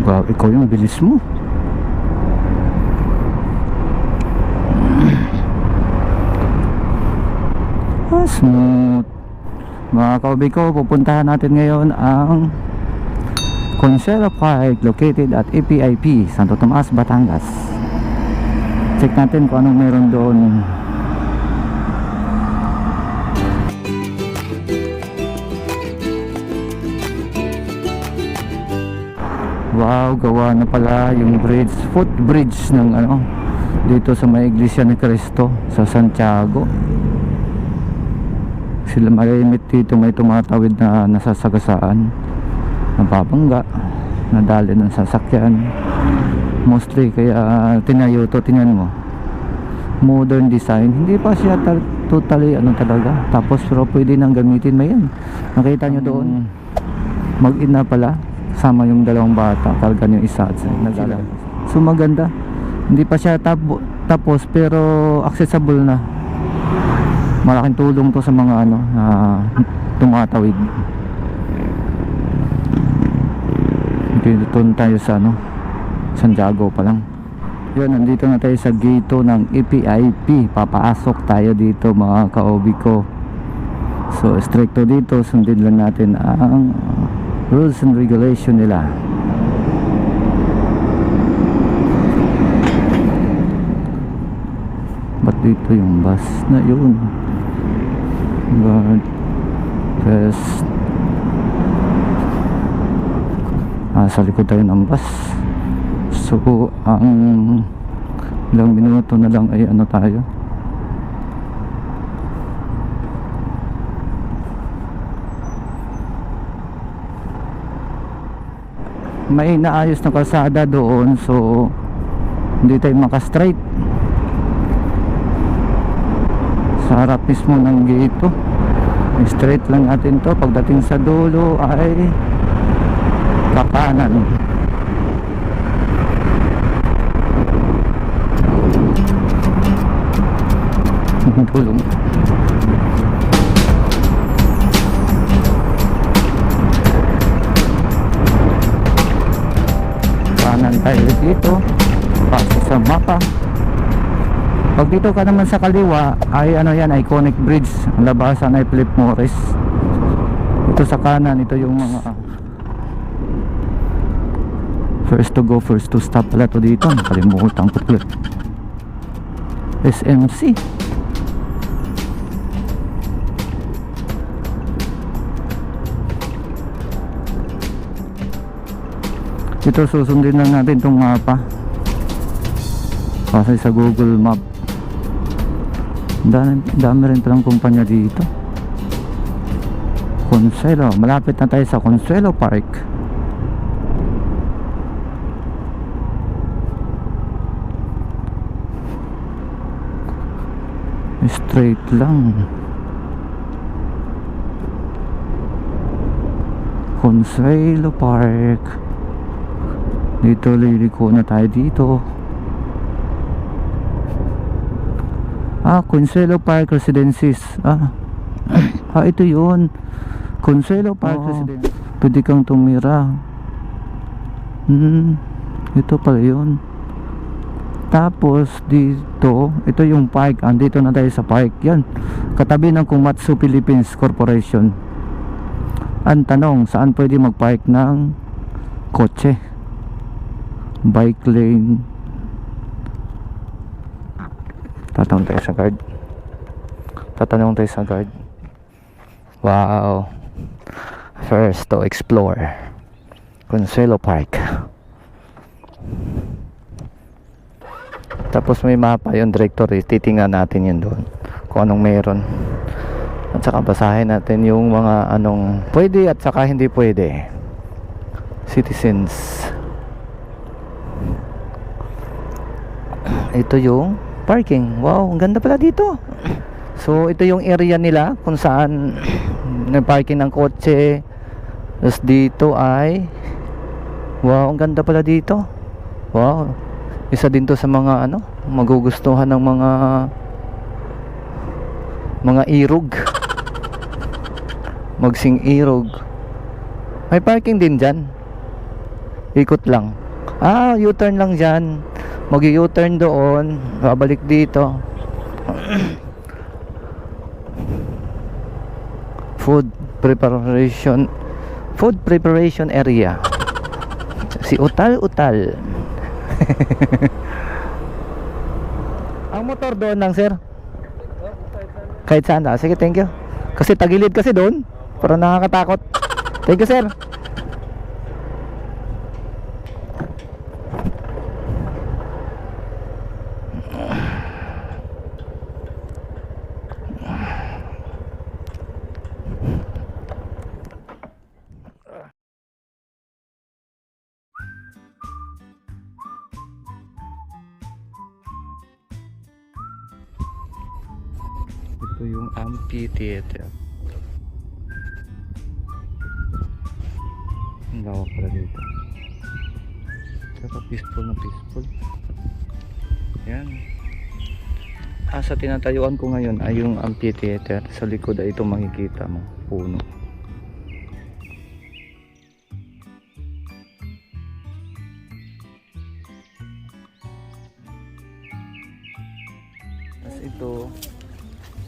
Ikaw yung bilis mo. Smooth. Mga kaubi ko, pupuntahan natin ngayon ang Consuelo Park located at EPIP, Santo Tomas, Batangas. Check natin kung anong meron doon. Wow, gawa na pala yung bridge, footbridge ng dito sa may Iglesia ni Cristo sa Santiago. Sila malimit dito, may tumatawid na nasasagasaan, nababangga, nadali ng sasakyan mostly, kaya tinayo to. Tingnan mo, modern design, hindi pa siya totally talaga, tapos pero pwede nang gamitin. May yan, nakita nyo doon, mag-ina pala, sama yung dalawang bata, karga yung isa at nagala. So maganda, hindi pa siya tapos pero accessible na. Malaking tulong to sa mga tumatawid. Dito tayo sa Santiago pa lang. Yun, nandito na tayo sa gate ng EPIP. Papasok tayo dito mga ka-OB ko. So stricto dito, sundin lang natin ang rules and regulation nila. Ba't dito yung bus na yun? Guard Press. Sa likod tayo ng bus. So ang ilang minuto na lang ay tayo. May naayos na kalsada doon, so hindi tayo maka-straight sa harap mismo ng gate to. Straight lang natin to. Pagdating sa dulo ay kakanan. Tulong. Kanan tayo dito, pasi sa mapa. Pag dito ka naman sa kaliwa ay yan, Iconic Bridge. Ang labasan ay Philip Morris. Ito sa kanan, ito yung mga first to go, first to stop pala to dito. Nakalimutan ko pala. SMC. Ito susundin lang natin itong mapa kasi sa Google Map. Dami rin palang kumpanya dito. Consuelo, malapit na tayo sa Consuelo Park. Straight lang. Consuelo Park. Dito liliko na tayo dito. Consuelo Park Residences. Ito yun, Consuelo Park Residences. Pwede kang tumira. Ito pala yun. Tapos dito, ito yung park. Andito na tayo sa park. Yan, katabi ng Komatsu Philippines Corporation. Ang tanong, saan pwede mag-park ng kotse? Bike lane. Tatanong tayo sa guard. Wow. First to explore Consuelo Park. Tapos may mapa yung directory. Titingnan natin yun doon kung anong meron. At saka basahin natin yung mga pwede at saka hindi pwede. Citizens. Ito yung parking. Wow, ang ganda pala dito. So ito yung area nila kung saan parking ng kotse. Tapos dito ay wow, ang ganda pala dito. Wow, isa din to sa mga magugustuhan ng mga irog. Magsing irog. May parking din dyan. Ikot lang. U-turn lang dyan. Mag-u-turn doon. Babalik dito. Food preparation area. Si Utal. Ang motor doon lang, sir. Kahit saan. Sige, thank you. Kasi tagilid kasi doon. Parang nakakatakot. Thank you, sir. Ito yung amphitheater. Ang lawak pala dito. Pero peaceful na peaceful. Yan. Sa tinatayuan ko ngayon ay yung amphitheater. Sa likod ay ito makikita mo, puno. Tapos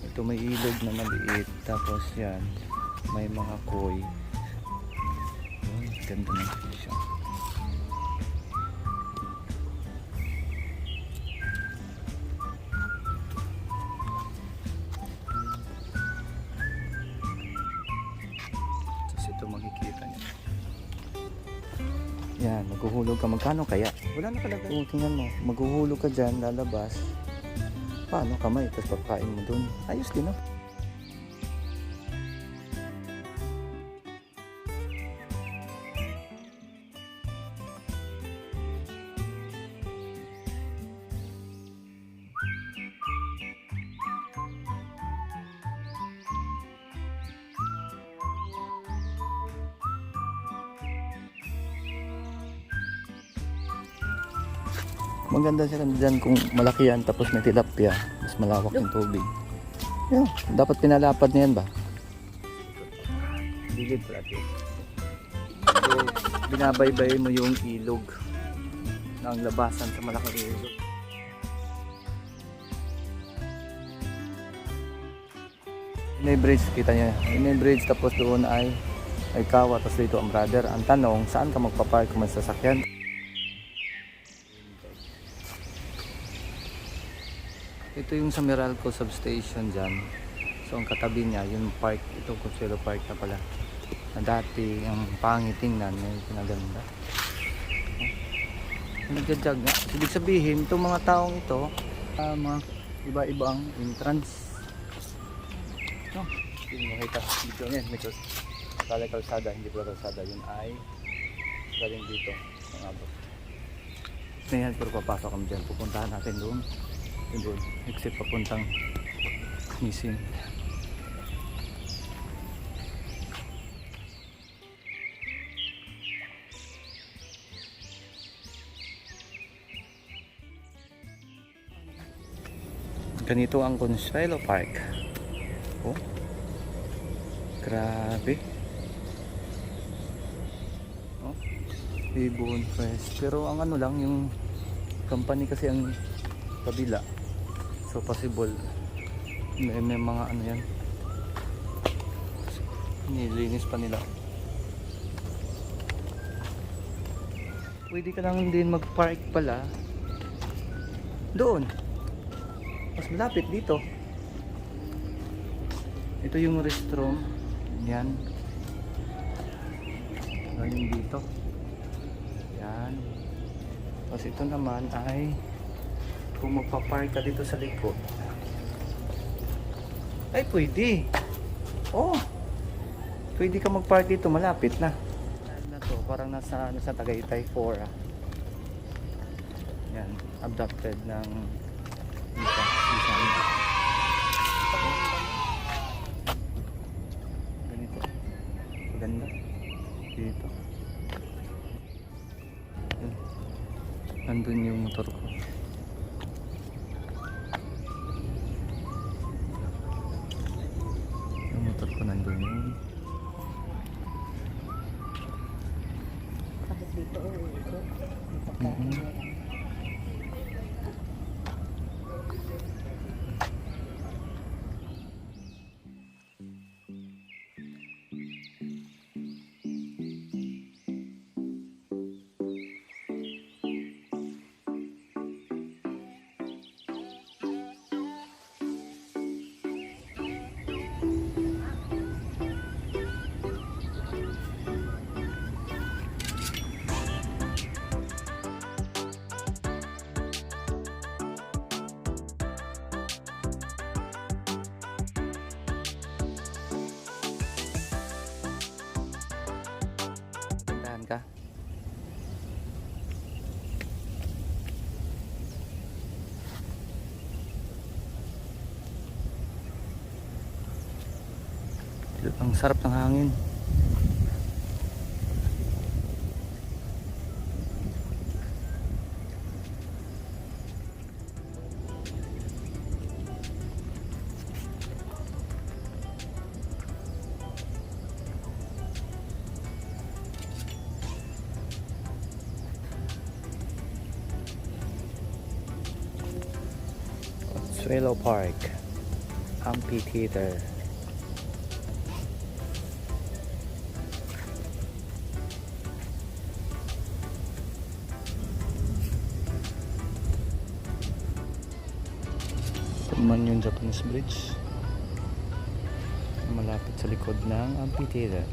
ito may ilog na maliit. Tapos yan, may mga koi. Ganda ng fish. Ito makikita niyo. Yan, maghuhulog ka. Magkano kaya? Wala na talaga. Tingnan mo, maghuhulog ka dyan, lalabas. Paano kamay? Tapos pagkain mo dun. Ayos din, no? Maganda siya dyan kung malaki yan tapos may tilapia, mas malawak yung tubig. Yeah, dapat pinalapad niyan ba? Bigid plato. So, binabaybay mo yung ilog ng labasan sa malaking ilog. May bridge, kita niya. May bridge tapos doon ay kawa, tapos dito ang brother. Ang tanong, saan ka magpapark kung may sasakyan? Ito yung sa Meralco substation dyan. So ang katabi niya, yung park, ito Consuelo Park na pala. Na dati, ang pangit tingnan, may pinaganda. Nagja-jog nga. Ibig sabihin, itong mga taong ito, mga iba-ibang entrance. No? Yung makita dito yan, medyo kalsada, hindi pala kalsada. Yun ay galing dito. Ang abot. Ngayon, pero papasok kami dyan. Pupuntahan natin doon. Doon, exit papuntang Nisin. Ganito ang Consuelo Park. Oh, grabe. Oh, Ibon Fresh. Pero ang ano lang, yung company kasi ang kabila. So possible may mga ano yan, nilinis pa nila. Pwede ka lang din mag-park pala doon, mas malapit dito. Ito yung restroom yan, galing dito yan. Tapos ito naman ay kung magpa-park ka dito sa likod ay pwede. Oh, pwede ka mag-park dito, malapit na. Na to, parang nasa Tagaytay 4 yan, abducted ng isa ganito, ganda dito. Nandun yung motor ko. dito. Ito. May pagkain Mhm. meron. Tindahan ka? Ang sarap ng hangin. Consuelo Park Amphitheater. Ito naman yung Japanese Bridge, malapit sa likod ng amphitheater.